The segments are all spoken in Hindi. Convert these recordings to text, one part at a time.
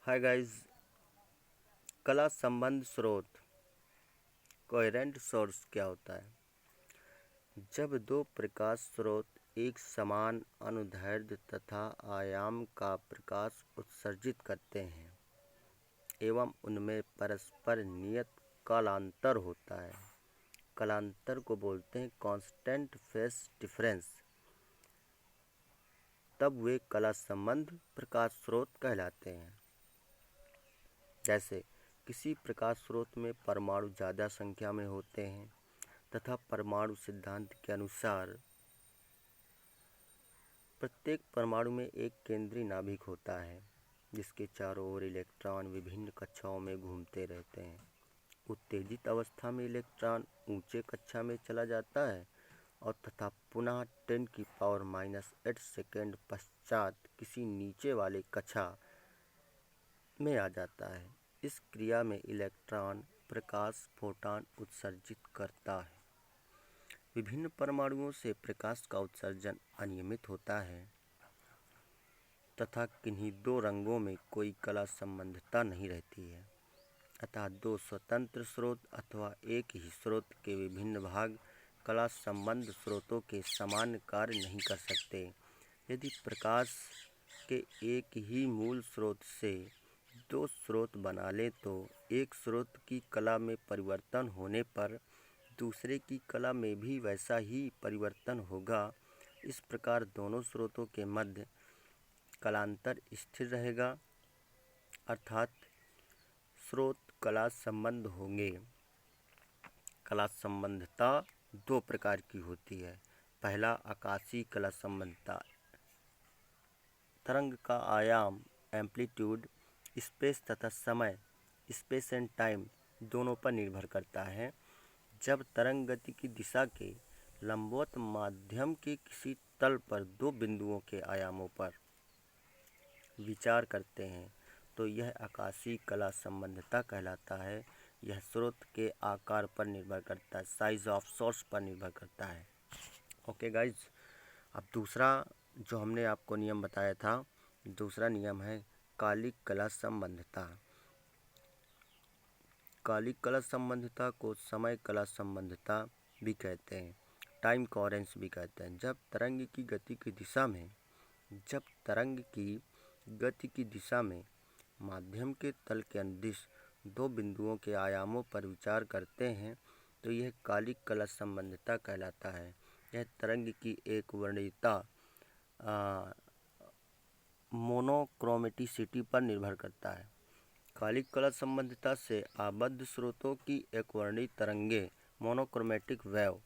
Hi guys. कला संबंध स्रोत कोहेरेंट सोर्स क्या होता है? जब दो प्रकाश स्रोत एक समान अनुदैर्ध्य तथा आयाम का प्रकाश उत्सर्जित करते हैं एवं उनमें परस्पर नियत कालांतर होता है, कालांतर को बोलते हैं कांस्टेंट फेज डिफरेंस, तब वे कला संबंध प्रकाश स्रोत कहलाते हैं। जैसे किसी प्रकाश स्रोत में परमाणु ज़्यादा संख्या में होते हैं तथा परमाणु सिद्धांत के अनुसार प्रत्येक परमाणु में एक केंद्रीय नाभिक होता है जिसके चारों ओर इलेक्ट्रॉन विभिन्न कक्षाओं में घूमते रहते हैं। उत्तेजित अवस्था में इलेक्ट्रॉन ऊंचे कक्षा में चला जाता है और तथा पुनः 10⁻⁸ सेकेंड पश्चात किसी नीचे वाले कक्षा में आ जाता है। इस क्रिया में इलेक्ट्रॉन प्रकाश फोटॉन उत्सर्जित करता है। विभिन्न परमाणुओं से प्रकाश का उत्सर्जन अनियमित होता है तथा किन्हीं दो रंगों में कोई कला संबंधता नहीं रहती है। अतः दो स्वतंत्र स्रोत अथवा एक ही स्रोत के विभिन्न भाग कला संबंध स्रोतों के समान कार्य नहीं कर सकते। यदि प्रकाश के एक ही मूल स्रोत से दो स्रोत बना लें तो एक स्रोत की कला में परिवर्तन होने पर दूसरे की कला में भी वैसा ही परिवर्तन होगा। इस प्रकार दोनों स्रोतों के मध्य कलांतर स्थिर रहेगा, अर्थात स्रोत कला संबंध होंगे। कला संबंधता दो प्रकार की होती है। पहला आकाशीय कला संबंधता, तरंग का आयाम एम्पलीट्यूड स्पेस तथा समय स्पेस एंड टाइम दोनों पर निर्भर करता है। जब तरंग गति की दिशा के लंबवत माध्यम के किसी तल पर दो बिंदुओं के आयामों पर विचार करते हैं तो यह आकाशीय कला संबंधता कहलाता है। यह स्रोत के आकार पर निर्भर करता है, साइज ऑफ सोर्स पर निर्भर करता है। ओके गाइज, अब दूसरा जो हमने आपको नियम बताया था, दूसरा नियम है कालिक कला संबंधता। कालिक कला संबंधता को समय कला संबंधता भी कहते हैं, टाइम कोहेरेंस भी कहते हैं। जब तरंग की गति की दिशा में माध्यम के तल के अनुदिश दो बिंदुओं के आयामों पर विचार करते हैं तो यह कालिक कला संबंधता कहलाता है। यह तरंग की एक वर्णीयता मोनोक्रोमेटिसिटी पर निर्भर करता है। कालिक कला संबंधता से आबद्ध स्रोतों की एकवर्णी तरंगें मोनोक्रोमेटिक वेव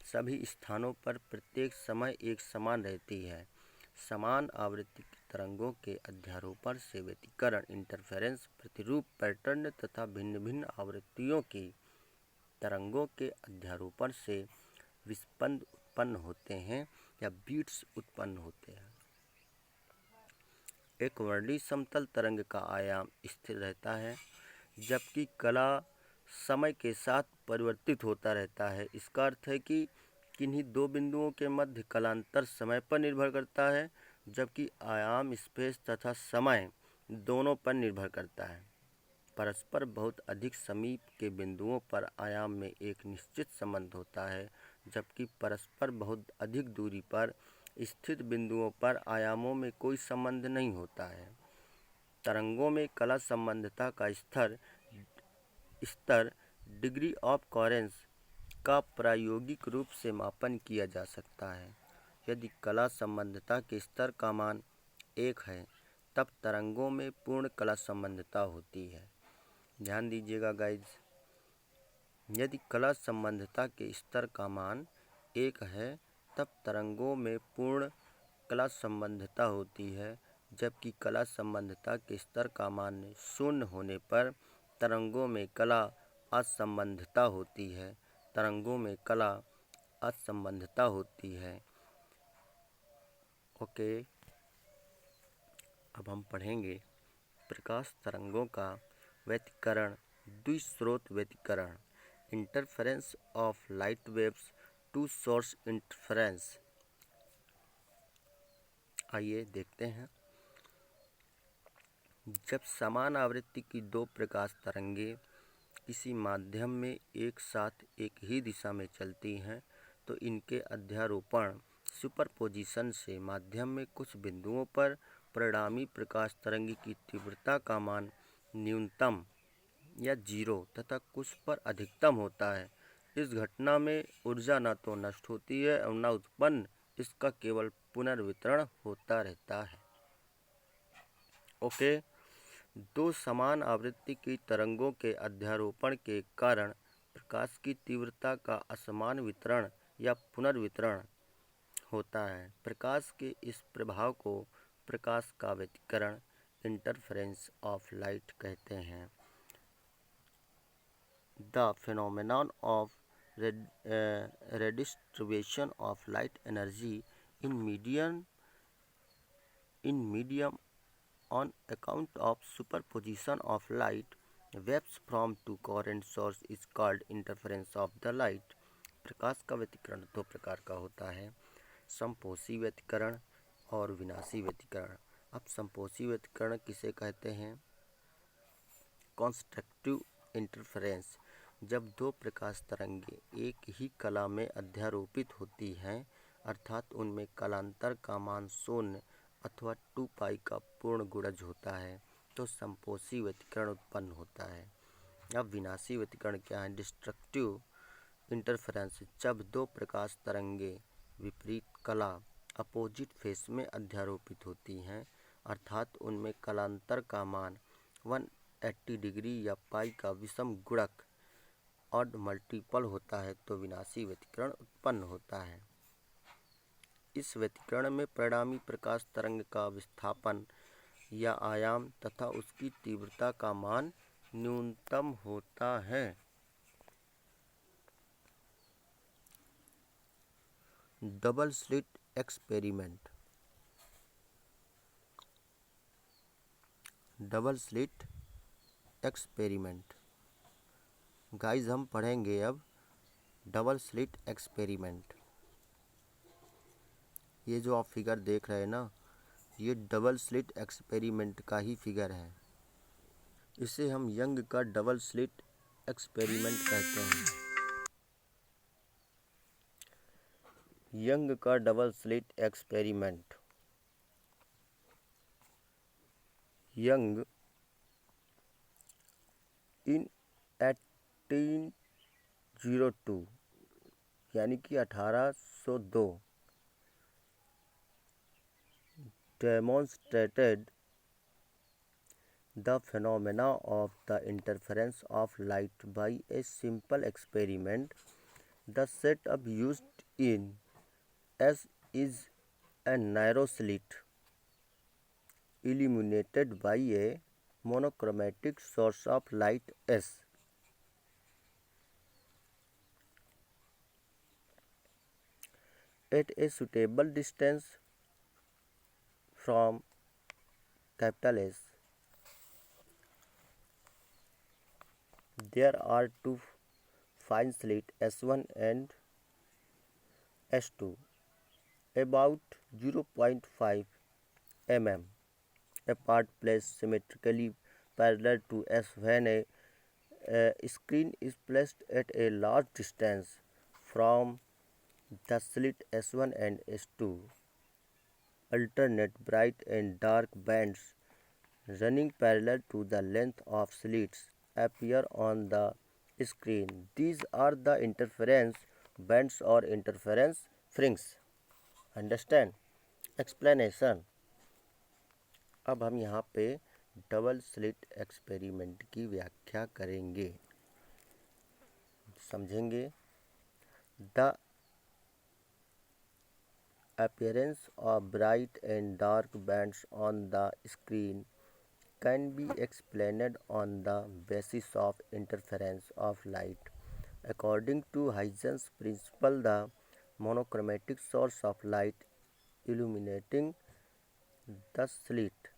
सभी स्थानों पर प्रत्येक समय एक समान रहती है। समान आवृत्ति की तरंगों के अध्यारोपण से व्यतिकरण, इंटरफेरेंस, प्रतिरूप, पैटर्न तथा भिन्न भिन्न आवृत्तियों की तरंगों के अध्यारोपण से विस्पंद उत्पन्न होते हैं या बीट्स उत्पन्न होते हैं। एक वर्णी समतल तरंग का आयाम स्थिर रहता है जबकि कला समय के साथ परिवर्तित होता रहता है। इसका अर्थ है कि किन्हीं दो बिंदुओं के मध्य कलांतर समय पर निर्भर करता है जबकि आयाम स्पेस तथा समय दोनों पर निर्भर करता है। परस्पर बहुत अधिक समीप के बिंदुओं पर आयाम में एक निश्चित संबंध होता है जबकि परस्पर बहुत अधिक दूरी पर स्थित बिंदुओं पर आयामों में कोई संबंध नहीं होता है। तरंगों में कला संबंधता का स्तर डिग्री ऑफ कोहेरेंस का प्रायोगिक रूप से मापन किया जा सकता है। यदि कला संबंधता के स्तर का मान 1 है तब तरंगों में पूर्ण कला संबंधता होती है। ध्यान दीजिएगा गाइज, यदि कला संबंधता के स्तर का मान 1 है तब तरंगों में पूर्ण कला संबंधता होती है, जबकि कला संबंधता के स्तर का मान 0 होने पर तरंगों में कला असंबंधता होती है। तरंगों में कला असंबंधता होती है। ओके, अब हम पढ़ेंगे प्रकाश तरंगों का व्यतिकरण, द्विस्रोत व्यतिकरण, interference of light waves two source interference. आइए देखते हैं। जब समान आवृत्ति की दो प्रकाश तरंगें किसी माध्यम में एक साथ एक ही दिशा में चलती हैं तो इनके अध्यारोपण सुपरपोजिशन से माध्यम में कुछ बिंदुओं पर परिणामी प्रकाश तरंग की तीव्रता का मान न्यूनतम या जीरो तथा कुछ पर अधिकतम होता है। इस घटना में ऊर्जा न तो नष्ट होती है और न उत्पन्न, इसका केवल पुनर्वितरण होता रहता है। ओके, दो समान आवृत्ति की तरंगों के अध्यारोपण के कारण प्रकाश की तीव्रता का असमान वितरण या पुनर्वितरण होता है। प्रकाश के इस प्रभाव को प्रकाश का व्यतिकरण इंटरफेरेंस ऑफ लाइट कहते हैं। The phenomenon of redistribution of light energy in medium on account of superposition of light waves from two coherent sources is called interference of the light। प्रकाश का व्यतिकरण दो प्रकार का होता है, संपोषी व्यतिकरण और विनाशी व्यतिकरण। अब संपोषी व्यतिकरण किसे कहते हैं? कंस्ट्रक्टिव इंटरफेरेंस, जब दो प्रकाश तरंगें एक ही कला में अध्यारोपित होती हैं अर्थात उनमें कलांतर का मान शून्य अथवा 2 पाई का पूर्ण गुणज होता है तो संपोषी व्यतिकरण उत्पन्न होता है। अब विनाशी व्यतिकरण क्या है? डिस्ट्रक्टिव इंटरफेरेंस, जब दो प्रकाश तरंगें विपरीत कला अपोजिट फेस में अध्यारोपित होती हैं अर्थात उनमें कलांतर का मान 180 डिग्री या पाई का विषम गुणक ऑड मल्टीपल होता है तो विनाशी व्यतिकरण उत्पन्न होता है। इस व्यतिकरण में परिणामी प्रकाश तरंग का विस्थापन या आयाम तथा उसकी तीव्रता का मान न्यूनतम होता है। Double slit experiment. Double slit experiment guys, हम पढ़ेंगे अब डबल स्लिट एक्सपेरिमेंट। ये जो आप फिगर देख रहे हैं ना, ये डबल स्लिट एक्सपेरिमेंट का ही फिगर है। इसे हम यंग का डबल स्लिट एक्सपेरिमेंट कहते हैं। यंग का double slit experiment. Young in 1802 यानी कि 1802 demonstrated the phenomena of the interference of light by a simple experiment. The setup used in S is a narrow slit illuminated by a monochromatic source of light S. At a suitable distance from capital S, there are two fine slits S1 and S2 about 0.5 mm apart, placed symmetrically parallel to S. When a screen is placed at a large distance from the slit S1 and S2, alternate bright and dark bands running parallel to the length of slits appear on the screen. These are the interference bands or interference fringes. Understand? Explanation. अब हम यहाँ पे डबल स्लिट एक्सपेरिमेंट की व्याख्या करेंगे, समझेंगे। The appearance of bright and dark bands on the screen can be explained on the basis of interference of light. According to Huygens principle, the monochromatic source of light illuminating the slit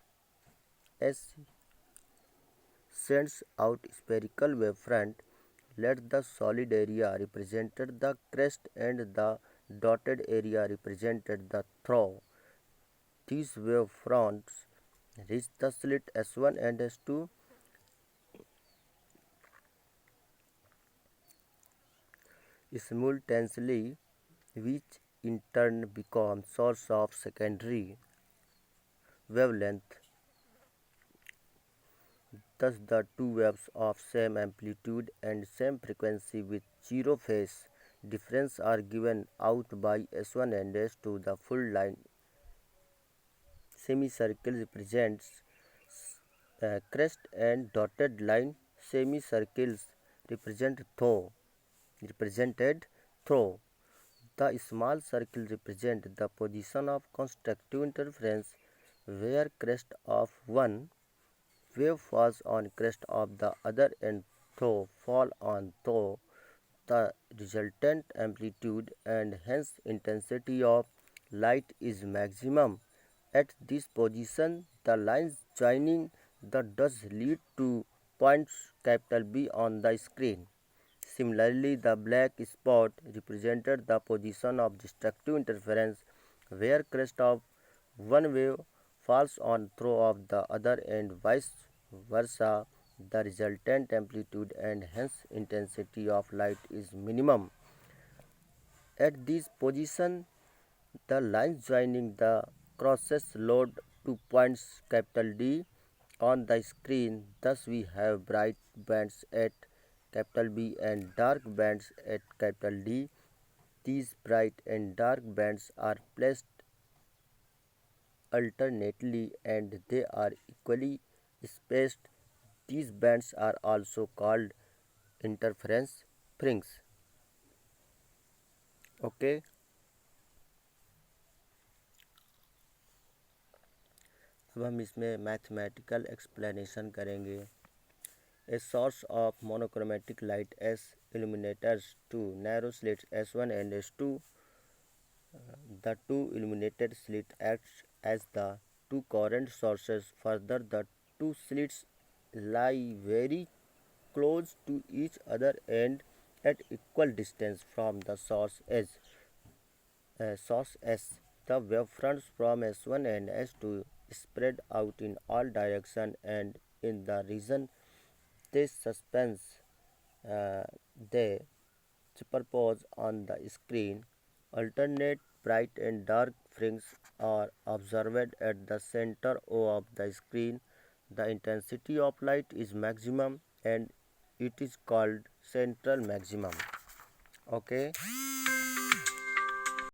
S sends out spherical wavefront. Let the solid area represented the crest and the dotted area represented the throw. These wavefronts reach the slit S1 and S2 simultaneously, which in turn become source of secondary wavelength. Thus, the two waves of same amplitude and same frequency with zero phase difference are given out by S1 and S2. The full line semicircle represents crest and dotted line semicircles represented through. The small circle represent the position of constructive interference where crest of one wave falls on crest of the other and through fall on through. The resultant amplitude and hence intensity of light is maximum. At this position, the lines joining the does lead to points B on the screen. Similarly, the black spot represented the position of destructive interference where crest of one wave falls on through of the other and vice versa. The resultant amplitude and hence intensity of light is minimum. At this position, the lines joining the crosses load to points D on the screen. Thus, we have bright bands at B and dark bands at D. These bright and dark bands are placed alternately and they are equally spaced. These bands are also called interference fringes. Okay. अब हम इसमें मैथमेटिकल एक्सप्लेनेशन करेंगे. A source of monochromatic light S illuminates two narrow slits S1 and S2. The two illuminated slits acts as the two current sources. Further, the two slits lie very close to each other and at equal distance from the source S. The wavefronts from S1 and S2 spread out in all directions and in the region they uh, they superpose on the screen. Alternate bright and dark fringes are observed at the center O of the screen. The intensity of light is maximum and it is called central maximum. Okay.